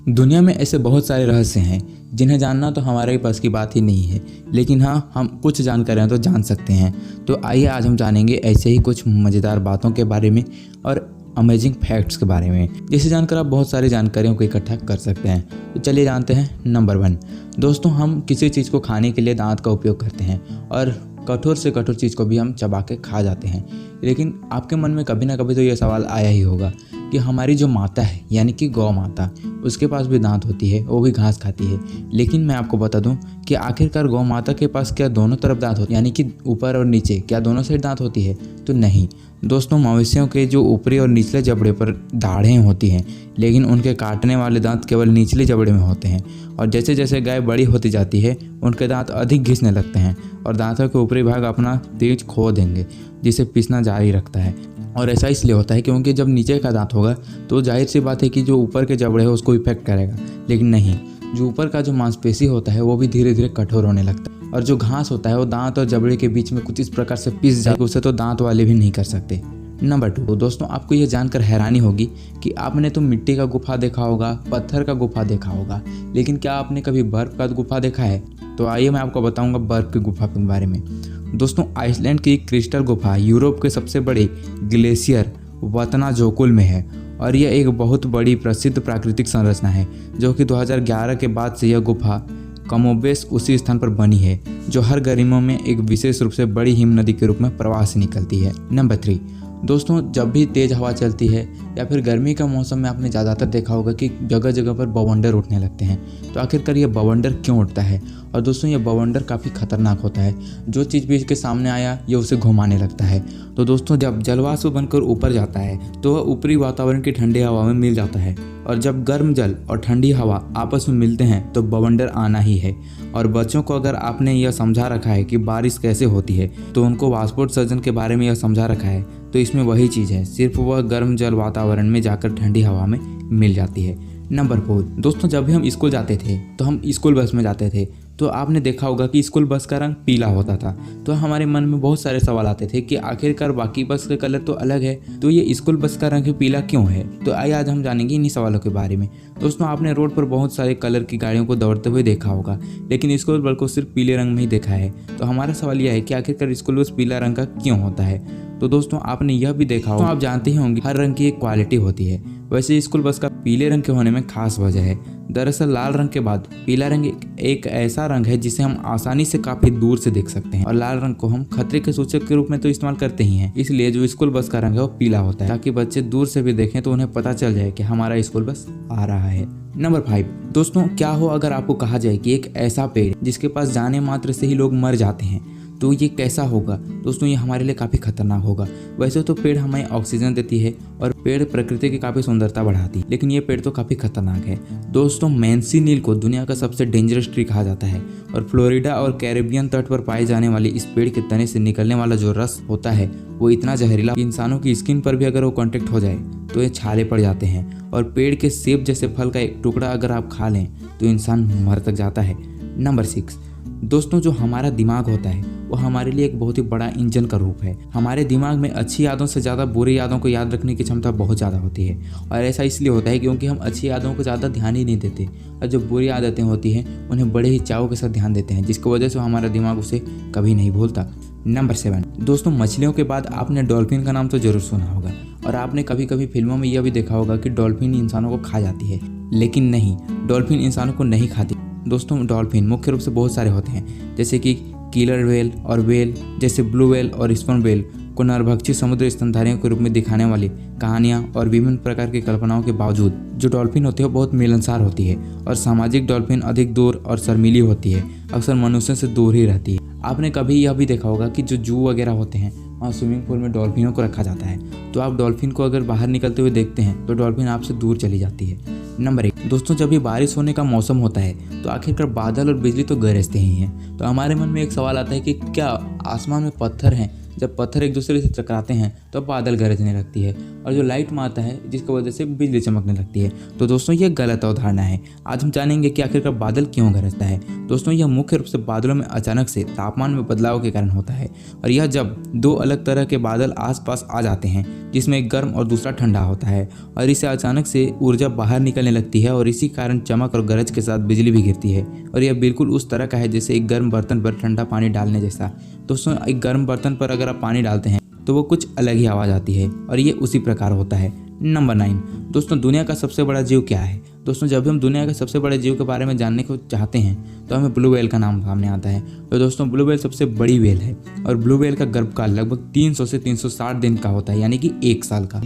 दुनिया में ऐसे बहुत सारे रहस्य हैं जिन्हें जानना तो हमारे पास की बात ही नहीं है, लेकिन हाँ, हम कुछ जानकारियाँ तो जान सकते हैं। तो आइए आज हम जानेंगे ऐसे ही कुछ मज़ेदार बातों के बारे में और अमेजिंग फैक्ट्स के बारे में, जिसे जानकर आप बहुत सारी जानकारियों को इकट्ठा कर सकते हैं। तो चलिए जानते हैं। नंबर 1 दोस्तों, हम किसी चीज़ को खाने के लिए दांत का उपयोग करते हैं और कठोर से कठोर चीज़ को भी हम चबा के खा जाते हैं। लेकिन आपके मन में कभी ना कभी तो ये सवाल आया ही होगा कि हमारी जो माता है यानी कि गौ माता, उसके पास भी दांत होती है, वो भी घास खाती है। लेकिन मैं आपको बता दूं कि आखिरकार गौ माता के पास क्या दोनों तरफ दांत होते हैं, यानी कि ऊपर और नीचे, क्या दोनों साइड दांत होती है? तो नहीं दोस्तों, मवेशियों के जो ऊपरी और निचले जबड़े पर दाढ़ें होती हैं, लेकिन उनके काटने वाले दांत केवल निचले जबड़े में होते हैं। और जैसे जैसे गाय बड़ी होती जाती है, उनके दांत अधिक घिसने लगते हैं और दांतों के ऊपरी भाग अपना तेज खो देंगे, जिसे पीसना जारी रखता है। और ऐसा इसलिए होता है क्योंकि जब नीचे का दांत होगा तो जाहिर सी बात है कि जो ऊपर के जबड़े है उसको इफेक्ट करेगा, लेकिन नहीं, जो ऊपर का जो मांसपेशी होता है वो भी धीरे धीरे कठोर होने लगता है। और जो घास होता है वो दांत और जबड़े के बीच में कुछ इस प्रकार से पिस जाए, उसे तो दांत वाले भी नहीं कर सकते। नंबर 2 दोस्तों, आपको यह जानकर हैरानी होगी कि आपने तो मिट्टी का गुफा देखा होगा, पत्थर का गुफा देखा होगा, लेकिन क्या आपने कभी बर्फ का गुफा देखा है? तो आइए मैं आपको बताऊंगा बर्फ की गुफा के बारे में। दोस्तों, आइसलैंड की क्रिस्टल गुफा यूरोप के सबसे बड़े ग्लेशियर वतनाजोकुल में है और यह एक बहुत बड़ी प्रसिद्ध प्राकृतिक संरचना है, जो कि 2011 के बाद से यह गुफा कमोबेश उसी स्थान पर बनी है, जो हर गर्मियों में एक विशेष रूप से बड़ी हिम नदी के रूप में प्रवाह से निकलती है। नंबर 3 दोस्तों, जब भी तेज़ हवा चलती है या फिर गर्मी का मौसम में आपने ज़्यादातर देखा होगा कि जगह जगह पर बवंडर उठने लगते हैं। तो आखिरकार ये बवंडर क्यों उठता है? और दोस्तों, ये बवंडर काफ़ी खतरनाक होता है। जो चीज़ भी इसके सामने आया ये उसे घुमाने लगता है। तो दोस्तों, जब जलवाष्प बनकर ऊपर जाता है तो वह ऊपरी वातावरण की ठंडी हवा में मिल जाता है, और जब गर्म जल और ठंडी हवा आपस में मिलते हैं तो बवंडर आना ही है। और बच्चों को अगर आपने यह समझा रखा है कि बारिश कैसे होती है, तो उनको वाष्पोत्सर्जन के बारे में यह समझा रखा है, तो इसमें वही चीज़ है, सिर्फ वह गर्म जल वातावरण में जाकर ठंडी हवा में मिल जाती है। नंबर 4 दोस्तों, जब भी हम स्कूल जाते थे तो हम स्कूल बस में जाते थे, तो आपने देखा होगा कि स्कूल बस का रंग पीला होता था। तो हमारे मन में बहुत सारे सवाल आते थे कि आखिरकार बाकी बस का कलर तो अलग है, तो ये स्कूल बस का रंग पीला क्यों है? तो आइए आज हम जानेंगे इन्हीं सवालों के बारे में। दोस्तों, आपने रोड पर बहुत सारे कलर की गाड़ियों को दौड़ते हुए देखा होगा, लेकिन स्कूल बस को सिर्फ पीले रंग में ही देखा है। तो हमारा सवाल यह है कि आखिरकार स्कूल बस पीला रंग का क्यों होता है? तो दोस्तों, आपने यह भी देखा होगा, तो आप जानते ही होंगे हर रंग की एक क्वालिटी होती है। वैसे स्कूल बस का पीले रंग के होने में खास वजह है। दरअसल लाल रंग के बाद पीला रंग एक ऐसा रंग है जिसे हम आसानी से काफी दूर से देख सकते हैं, और लाल रंग को हम खतरे के सूचक के रूप में तो इस्तेमाल करते ही हैं। इसलिए जो स्कूल बस का रंग है वो पीला होता है, ताकि बच्चे दूर से भी देखें तो उन्हें पता चल जाए कि हमारा स्कूल बस आ रहा है। नंबर 5 दोस्तों, क्या हो अगर आपको कहा जाए कि एक ऐसा पेड़ जिसके पास जाने मात्र से ही लोग मर जाते हैं, तो ये कैसा होगा? दोस्तों, ये हमारे लिए काफ़ी खतरनाक होगा। वैसे तो पेड़ हमें ऑक्सीजन देती है और पेड़ प्रकृति की काफ़ी सुंदरता बढ़ाती है, लेकिन ये पेड़ तो काफ़ी खतरनाक है। दोस्तों, मैंसिनील को दुनिया का सबसे डेंजरस ट्री कहा जाता है, और फ्लोरिडा और कैरेबियन तट पर पाए जाने वाले इस पेड़ के तने से निकलने वाला जो रस होता है वो इतना जहरीला कि इंसानों की स्किन पर भी अगर वो कॉन्टेक्ट हो जाए तो ये छाले पड़ जाते हैं। और पेड़ के सेब जैसे फल का एक टुकड़ा अगर आप खा लें तो इंसान मर तक जाता है। नंबर 6 दोस्तों, जो हमारा दिमाग होता है वो हमारे लिए एक बहुत ही बड़ा इंजन का रूप है। हमारे दिमाग में अच्छी यादों से ज़्यादा बुरी यादों को याद रखने की क्षमता बहुत ज़्यादा होती है, और ऐसा इसलिए होता है क्योंकि हम अच्छी यादों को ज़्यादा ध्यान ही नहीं देते, और जो बुरी आदतें होती हैं उन्हें बड़े ही चाव के साथ ध्यान देते हैं, जिसकी वजह से हमारा दिमाग उसे कभी नहीं भूलता। नंबर 7 दोस्तों, मछलियों के बाद आपने डॉल्फिन का नाम तो जरूर सुना होगा, और आपने कभी कभी फिल्मों में यह भी देखा होगा कि डॉल्फिन इंसानों को खा जाती है, लेकिन नहीं, डॉल्फिन इंसानों को नहीं खाती। दोस्तों, डॉल्फिन मुख्य रूप से बहुत सारे होते हैं, जैसे कि किलर वेल और वेल जैसे ब्लू वेल और स्पर्म वेल को नरभक्षी समुद्र स्तनधारियों के रूप में दिखाने वाली कहानियाँ और विभिन्न प्रकार की कल्पनाओं के बावजूद जो डॉल्फिन होती है बहुत मिलनसार होती है, और सामाजिक डॉल्फिन अधिक दूर और शर्मीली होती है, अक्सर मनुष्य से दूर ही रहती है। आपने कभी यह भी देखा होगा कि जो जू वगैरह होते हैं वहाँ स्विमिंग पूल में डॉल्फिनों को रखा जाता है, तो आप डॉल्फिन को अगर बाहर निकलते हुए देखते हैं तो डॉल्फिन आपसे दूर चली जाती है। नंबर 1 दोस्तों, जब भी बारिश होने का मौसम होता है तो आखिरकार बादल और बिजली तो गरजते ही हैं। तो हमारे मन में एक सवाल आता है कि क्या आसमान में पत्थर हैं, जब पत्थर एक दूसरे से टकराते हैं तो बादल गरजने लगती है, और जो लाइट मारता है जिसकी वजह से बिजली चमकने लगती है। तो दोस्तों ये गलत अवधारणा है। आज हम जानेंगे कि आखिरकार बादल क्यों गरजता है। दोस्तों यह मुख्य रूप से बादलों में अचानक से तापमान में बदलाव के कारण होता है, और यह जब दो अलग तरह के बादल आसपास आ जाते हैं, जिसमें एक गर्म और दूसरा ठंडा होता है, और इससे अचानक से ऊर्जा बाहर निकलने लगती है, और इसी कारण चमक और गरज के साथ बिजली भी गिरती है। और यह बिल्कुल उस तरह का है जैसे एक गर्म बर्तन पर ठंडा पानी डालने जैसा। दोस्तों एक गर्म बर्तन पर अगर आप पानी डालते हैं तो वो कुछ अलग ही आवाज़ आती है, और ये उसी प्रकार होता है। नंबर 9, दोस्तों दुनिया का सबसे बड़ा जीव क्या है। दोस्तों जब भी हम दुनिया के सबसे बड़े जीव के बारे में जानने को चाहते हैं तो हमें ब्लू व्हेल का नाम सामने आता है। तो दोस्तों ब्लू व्हेल सबसे बड़ी व्हेल है, और ब्लू व्हेल का गर्भकाल लगभग 300 से 360 दिन का होता है, यानी कि 1 साल का।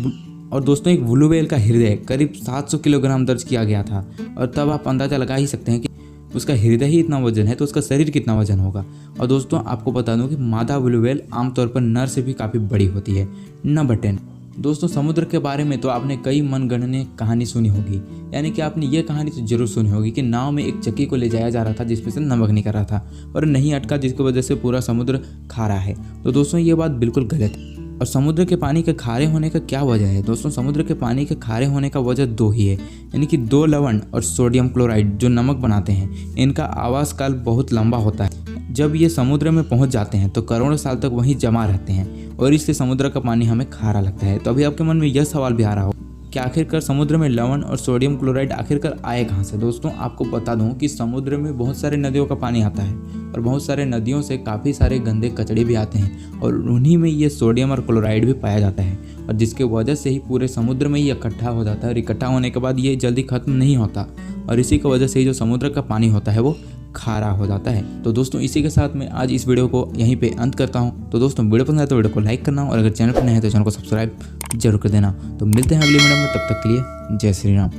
और दोस्तों एक ब्लू व्हेल का हृदय करीब 700 किलोग्राम दर्ज किया गया था, और तब आप अंदाजा लगा ही सकते हैं कि उसका हृदय ही इतना वजन है तो उसका शरीर कितना वजन होगा। और दोस्तों आपको बता दूं कि मादा ब्लू व्हेल आमतौर पर नर से भी काफ़ी बड़ी होती है। नंबर 10, दोस्तों समुद्र के बारे में तो आपने कई मनगढ़ंत कहानी सुनी होगी, यानी कि आपने ये कहानी तो जरूर सुनी होगी कि नाव में एक चक्की को ले जाया जा रहा था जिसमें से नमक निकल रहा था, और नहीं अटका, जिसकी वजह से पूरा समुद्र खारा है। तो दोस्तों ये बात बिल्कुल गलत है। और समुद्र के पानी के खारे होने का क्या वजह है। दोस्तों समुद्र के पानी के खारे होने का वजह 2 ही है, यानी कि 2 लवण और सोडियम क्लोराइड जो नमक बनाते हैं, इनका आवास काल बहुत लंबा होता है। जब ये समुद्र में पहुंच जाते हैं तो करोड़ों साल तक वहीं जमा रहते हैं, और इससे समुद्र का पानी हमें खारा लगता है। तो अभी आपके मन में यह सवाल भी आ रहा हो कि आखिरकार समुद्र में लवण और सोडियम क्लोराइड आखिरकार आए कहाँ से। दोस्तों आपको बता दूं कि समुद्र में बहुत सारे नदियों का पानी आता है, और बहुत सारे नदियों से काफ़ी सारे गंदे कचड़े भी आते हैं, और उन्हीं में ये सोडियम और क्लोराइड भी पाया जाता है, और जिसके वजह से ही पूरे समुद्र में ये इकट्ठा हो जाता है, और इकट्ठा होने के बाद ये जल्दी खत्म नहीं होता, और इसी की वजह से ही जो समुद्र का पानी होता है वो खारा हो जाता है। तो दोस्तों इसी के साथ मैं आज इस वीडियो को यहीं पे अंत करता हूं। तो दोस्तों वीडियो पसंद आए तो वीडियो को लाइक करना, और अगर चैनल पर नए हैं तो चैनल को सब्सक्राइब जरूर कर देना। तो मिलते हैं अगली वीडियो में, तब तक के लिए जय श्री राम।